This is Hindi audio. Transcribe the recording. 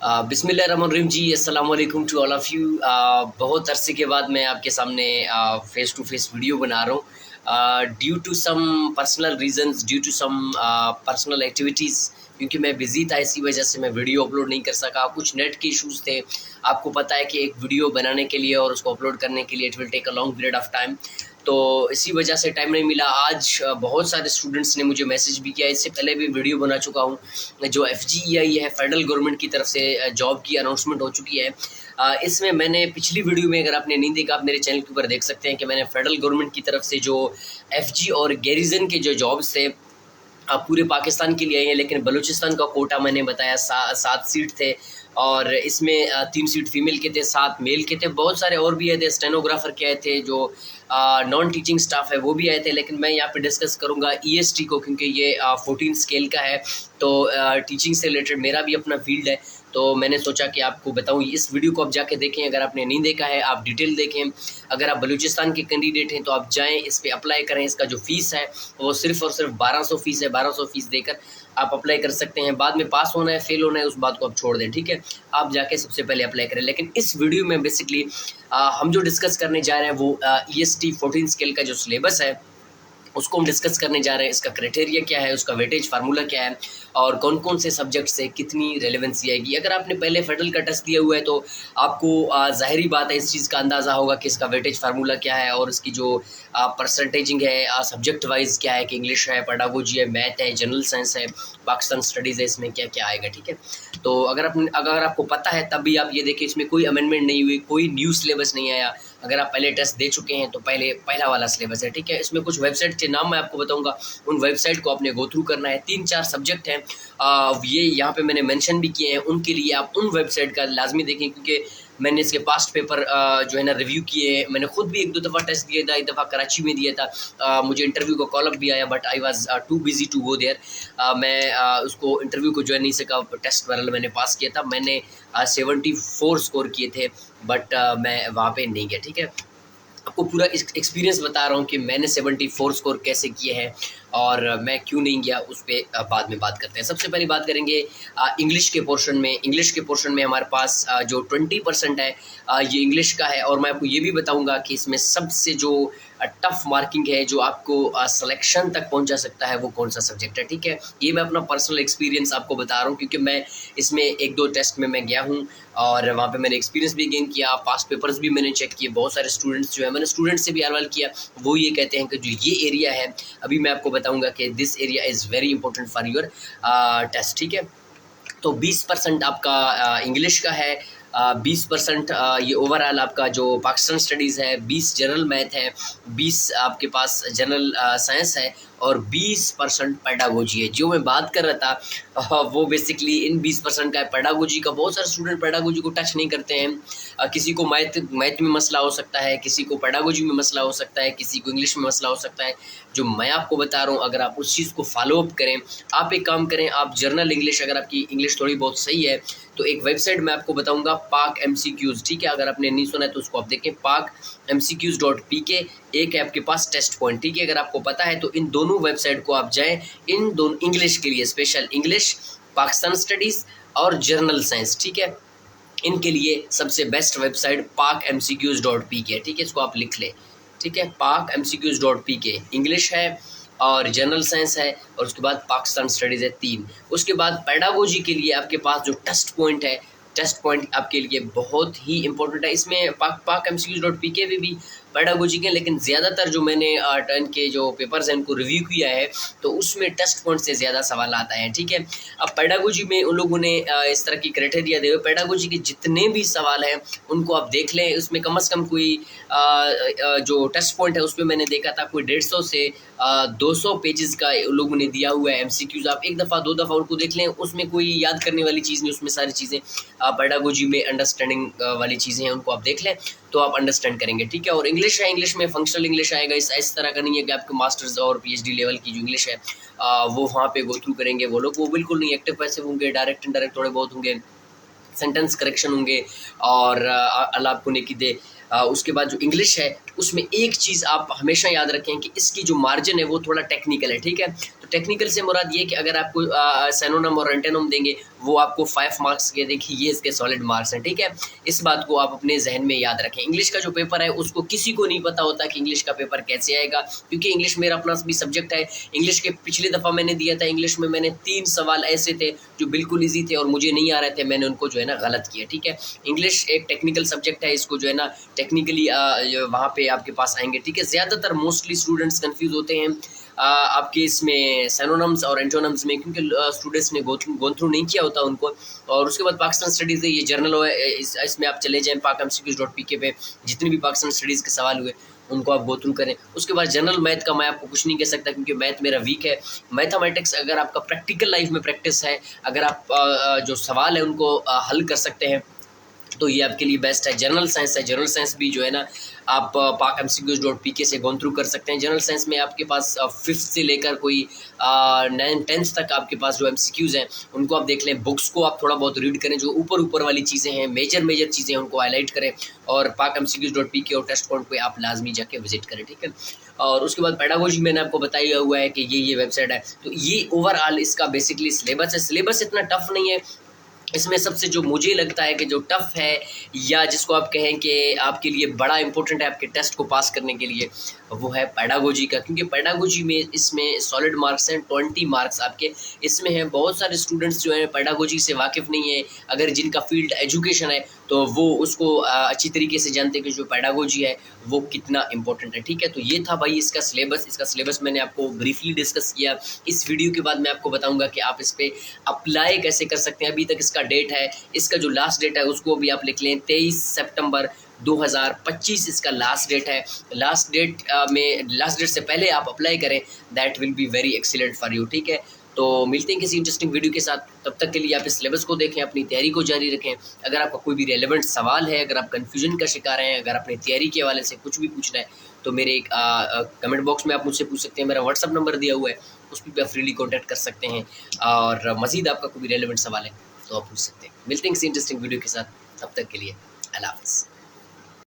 बिस्मिल्लाहिर्रहमानिर्रहीम जी, अस्सलाम वालेकुम टू ऑल ऑफ़ यू। बहुत अरसे के बाद मैं आपके सामने फ़ेस टू फ़ेस वीडियो बना रहा हूँ due to some personal reasons, due to some personal activities. क्योंकि मैं बिज़ी था, इसी वजह से मैं वीडियो अपलोड नहीं कर सका। कुछ नेट के इश्यूज़ थे। आपको पता है कि एक वीडियो बनाने के लिए और उसको अपलोड करने के लिए it will take a long period of time, तो इसी वजह से टाइम नहीं मिला। आज बहुत सारे स्टूडेंट्स ने मुझे मैसेज भी किया, इससे पहले भी वीडियो बना चुका हूँ। जो FGEI है, फेडरल गवर्नमेंट की तरफ से जॉब की अनाउंसमेंट हो चुकी है। इसमें मैंने पिछली वीडियो में, अगर आपने नहीं देखा, आप मेरे चैनल के ऊपर देख सकते हैं कि मैंने फेडरल गवर्नमेंट की तरफ से जो FG और गैरिजन के जो जॉब्स थे पूरे पाकिस्तान के लिए आई हैं, लेकिन बलूचिस्तान का कोटा मैंने बताया 7 सीट थे और इसमें 3 सीट फीमेल के थे, 7 मेल के थे। बहुत सारे और भी आए थे, स्टेनोग्राफर के आए थे, जो नॉन टीचिंग स्टाफ है वो भी आए थे। लेकिन मैं यहाँ पे डिस्कस करूँगा EST को, क्योंकि ये 14 स्केल का है, तो टीचिंग से रिलेटेड मेरा भी अपना फील्ड है, तो मैंने सोचा कि आपको बताऊँ। इस वीडियो को आप जाके देखें, अगर आपने नहीं देखा है आप डिटेल देखें। अगर आप बलूचिस्तान के कैंडिडेट हैं तो आप जाएँ, इस पर अप्लाई करें। इसका जो फ़ीस है वो सिर्फ़ और सिर्फ 1200 फ़ीस है। 1200 फ़ीस देकर आप अप्लाई कर सकते हैं। बाद में पास होना है, फेल होना है, उस बात को आप छोड़ दें, ठीक है। आप जाके सबसे पहले अप्लाई करें। लेकिन इस वीडियो में बेसिकली हम जो डिस्कस करने जा रहे हैं वो EST 14 स्केल का जो सिलेबस है उसको हम डिस्कस करने जा रहे हैं। इसका क्राइटेरिया क्या है, उसका वेटेज फार्मूला क्या है और कौन कौन से सब्जेक्ट से कितनी रेलेवेंसी आएगी। अगर आपने पहले फेडरल का टेस्ट दिया हुआ है तो आपको ज़ाहिरी बात है इस चीज़ का अंदाज़ा होगा कि इसका वेटेज फार्मूला क्या है और इसकी जो परसेंटेजिंग है सब्जेक्ट वाइज क्या है, कि इंग्लिश है, पेडागोजी है, मैथ है, जनरल साइंस है, पाकिस्तान स्टडीज़ है, इसमें क्या क्या आएगा, ठीक है। तो अगर आपको पता है तभी आप ये देखिए, इसमें कोई अमेंडमेंट नहीं हुई, कोई न्यू सिलेबस नहीं आया। अगर आप पहले टेस्ट दे चुके हैं तो पहला वाला सिलेबस है, ठीक है। इसमें कुछ वेबसाइट के नाम मैं आपको बताऊंगा, उन वेबसाइट को आपने गो थ्रू करना है। 3-4 सब्जेक्ट हैं, ये यहाँ पे मैंने मेंशन भी किए हैं, उनके लिए आप उन वेबसाइट का लाजमी देखें, क्योंकि मैंने इसके पास्ट पेपर जो है ना रिव्यू किए हैं। मैंने खुद भी 1-2 दफ़ा टेस्ट दिया था, एक दफ़ा कराची में दिया था। मुझे इंटरव्यू का कॉल अप भी आया, but I was too busy to go there. मैं उसको इंटरव्यू को ज्वाइन नहीं सका। टेस्ट वाला मैंने पास किया था, मैंने 74 स्कोर किए थे, बट मैं वहाँ पे नहीं गया, ठीक है। आपको पूरा एक्सपीरियंस बता रहा हूँ कि मैंने 74 स्कोर कैसे किए हैं और मैं क्यों नहीं गया, उस पर बाद में बात करते हैं। सबसे पहले बात करेंगे इंग्लिश के पोर्शन में। इंग्लिश के पोर्शन में हमारे पास जो 20% है ये इंग्लिश का है, और मैं आपको ये भी बताऊंगा कि इसमें सबसे जो टफ मार्किंग है, जो आपको सिलेक्शन तक पहुंचा सकता है, वो कौन सा सब्जेक्ट है, ठीक है। ये मैं अपना पर्सनल एक्सपीरियंस आपको बता रहा हूँ, क्योंकि मैं इसमें 1-2 टेस्ट में मैं गया हूँ और वहाँ पे मैंने एक्सपीरियंस भी गेन किया। पास्ट पेपर्स भी मैंने चेक किए। बहुत सारे स्टूडेंट्स जो है, मैंने स्टूडेंट्स से भी सवाल किया, वो ये कहते हैं कि जो ये एरिया है, अभी मैं आपको बताऊंगा कि this area is very important for your test, ठीक है। तो 20% आपका इंग्लिश का है, 20% ये ओवरऑल आपका जो पाकिस्तान स्टडीज़ है, 20 जनरल मैथ है, 20 आपके पास जनरल साइंस है और 20% पेडागोजी है। जो मैं बात कर रहा था वो बेसिकली इन 20% का है। पेडागोजी का बहुत सारे स्टूडेंट पेडागोजी को टच नहीं करते हैं। किसी को मैथ में मसला हो सकता है, किसी को पेडागोजी में मसला हो सकता है, किसी को इंग्लिश में मसला हो सकता है। जो मैं आपको बता रहा हूँ, अगर आप उस चीज़ को फॉलो अप करें, आप एक काम करें, आप जर्नल इंग्लिश, अगर आपकी इंग्लिश थोड़ी बहुत सही है तो एक वेबसाइट मैं आपको बताऊंगा, पाक MCQs, ठीक है। अगर आपने नहीं सुना है तो उसको आप देखें, pakmcqs.pk। एक है आपके पास टेस्ट पॉइंट, ठीक है। अगर आपको पता है तो इन दोनों वेबसाइट को आप जाएं, इन दोनों इंग्लिश के लिए, स्पेशल इंग्लिश, पाकिस्तान स्टडीज़ और जर्नल साइंस, ठीक है। इनके लिए सबसे बेस्ट वेबसाइट pakmcqs.pk है, ठीक है। इसको आप लिख लें, ठीक है। pakmcqs.pk इंग्लिश है और जनरल साइंस है, और उसके बाद पाकिस्तान स्टडीज़ है 3। उसके बाद पेडागोजी के लिए आपके पास जो टेस्ट पॉइंट है, टेस्ट पॉइंट आपके लिए बहुत ही इंपॉर्टेंट है। इसमें pakmcqs.pk में भी पेडागोजी के, लेकिन ज़्यादातर जो मैंने 10 के जो पेपर्स हैं उनको रिव्यू किया है तो उसमें टेस्ट पॉइंट से ज़्यादा सवाल आते हैं, ठीक है। अब पेडागोजी में उन लोगों ने इस तरह की क्राइटेरिया दे हुए, पेडागोजी के जितने भी सवाल हैं उनको आप देख लें। उसमें कम से कम कोई जो टेस्ट पॉइंट है उसमें मैंने देखा था कोई 150 से 200 पेजेस का उन लोगों ने दिया हुआ है MCQs। आप 1 दफ़ा 2 दफ़ा उनको देख लें, उसमें कोई याद करने वाली चीज़ नहीं, उसमें सारी चीज़ें पेडागोजी में अंडरस्टैंडिंग वाली चीज़ें हैं, उनको आप देख लें तो आप अंडरस्टैंड करेंगे, ठीक है। और इंग्लिश है, इंग्लिश में फंक्शनल इंग्लिश आएगा। इस तरह का नहीं है कि आपके मास्टर्स और PhD लेवल की जो इंग्लिश है वो वहाँ पे गो थ्रू करेंगे वो लोग, वो बिल्कुल नहीं। एक्टिव पैसिव होंगे, डायरेक्ट इनडायरेक्ट थोड़े बहुत होंगे, सेंटेंस करेक्शन होंगे और अल्लाह आपको नेकी दे। उसके बाद जो इंग्लिश है उसमें एक चीज़ आप हमेशा याद रखें कि इसकी जो मार्जिन है वो थोड़ा टेक्निकल है, ठीक है। तो टेक्निकल से मुराद ये कि अगर आपको सिनोनिम और एंटोनिम देंगे वो आपको 5 मार्क्स के, देखिए ये इसके सॉलिड मार्क्स हैं, ठीक है। इस बात को आप अपने जहन में याद रखें। इंग्लिश का जो पेपर है उसको किसी को नहीं पता होता कि इंग्लिश का पेपर कैसे आएगा, क्योंकि इंग्लिश मेरा अपना भी सब्जेक्ट है। इंग्लिश के पिछली दफ़ा मैंने दिया था, इंग्लिश में मैंने 3 सवाल ऐसे थे जो बिल्कुल ईजी थे और मुझे नहीं आ रहे थे, मैंने उनको जो है ना गलत किया, ठीक है। इंग्लिश एक टेक्निकल सब्जेक्ट है, इसको जो है ना टेक्निकली वहाँ पे आपके पास आएंगे, ठीक है। ज़्यादातर मोस्टली स्टूडेंट्स कंफ्यूज होते हैं आपके इसमें सिनोनिम्स और एंटोनिम्स में, क्योंकि स्टूडेंट्स ने गो थ्रू नहीं किया होता उनको। और उसके बाद पाकिस्तान स्टडीज़ है, ये जर्नल है, इसमें आप चले जाएँ pakmcqs.pk पे, जितने भी पाकिस्तान स्टडीज़ के सवाल हुए उनको आप गो थ्रू करें। उसके बाद जनरल मैथ का मैं आपको कुछ नहीं कह सकता, क्योंकि मैथ मेरा वीक है। मैथमेटिक्स अगर आपका प्रैक्टिकल लाइफ में प्रैक्टिस है, अगर आप जो सवाल है उनको हल कर सकते हैं तो ये आपके लिए बेस्ट है। जनरल साइंस है, जनरल साइंस भी जो है ना आप pakmcqs.pk से गो थ्रू कर सकते हैं। जनरल साइंस में आपके पास 5th से लेकर कोई 9th 10th तक आपके पास जो MCQs हैं उनको आप देख लें। बुक्स को आप थोड़ा बहुत रीड करें, जो ऊपर वाली चीज़ें हैं, मेजर चीज़ें हैं उनको हाईलाइट करें, और pakmcqs.pk और टेस्ट पॉइंट पे आप लाजमी जाके विजिट करें, ठीक है। और उसके बाद पेडागोजी मैंने आपको बताया हुआ है कि ये वेबसाइट है। तो ये ओवरऑल इसका बेसिकली सिलेबस है। सिलेबस इतना टफ नहीं है। इसमें सबसे जो मुझे लगता है कि जो टफ़ है, या जिसको आप कहें कि आपके लिए बड़ा इंपॉर्टेंट है आपके टेस्ट को पास करने के लिए, वो है पेडागोजी का। क्योंकि पेडागोजी में इसमें सॉलिड मार्क्स हैं 20 मार्क्स आपके इसमें हैं। बहुत सारे स्टूडेंट्स जो हैं पेडागोजी से वाकिफ़ नहीं है, अगर जिनका फील्ड एजुकेशन है तो वो उसको अच्छी तरीके से जानते हैं कि जो पेडागोजी है वो कितना इंपॉर्टेंट है, ठीक है। तो ये था भाई इसका सिलेबस मैंने आपको ब्रीफली डिस्कस किया। इस वीडियो के बाद मैं आपको बताऊंगा कि आप इस पर अप्लाई कैसे कर सकते हैं। अभी तक इसका डेट है, इसका जो लास्ट डेट है उसको भी आप लिख लें, 23 सितंबर 2025 इसका लास्ट डेट है। लास्ट डेट से पहले आप अप्लाई करें, that will be very excellent for you, ठीक है। तो मिलते हैं किसी इंटरेस्टिंग वीडियो के साथ। तब तक के लिए आप इस सिलेबस को देखें, अपनी तैयारी को जारी रखें। अगर आपका कोई भी रेलेवेंट सवाल है, अगर आप कन्फ्यूजन का शिकार हैं, अगर अपनी तैयारी के हवाले से कुछ भी पूछना है तो मेरे एक कमेंट बॉक्स में आप मुझसे पूछ सकते हैं। मेरा व्हाट्सअप नंबर दिया हुआ है, उस पर भी आप फ्रीली कॉन्टैक्ट कर सकते हैं। और मज़ीद आपका कोई भी रेलेवेंट सवाल है तो आप पूछ सकते हैं। मिलते हैं किसी इंटरेस्टिंग वीडियो के साथ, तब तक के लिए अल्लाह हाफ़िज़।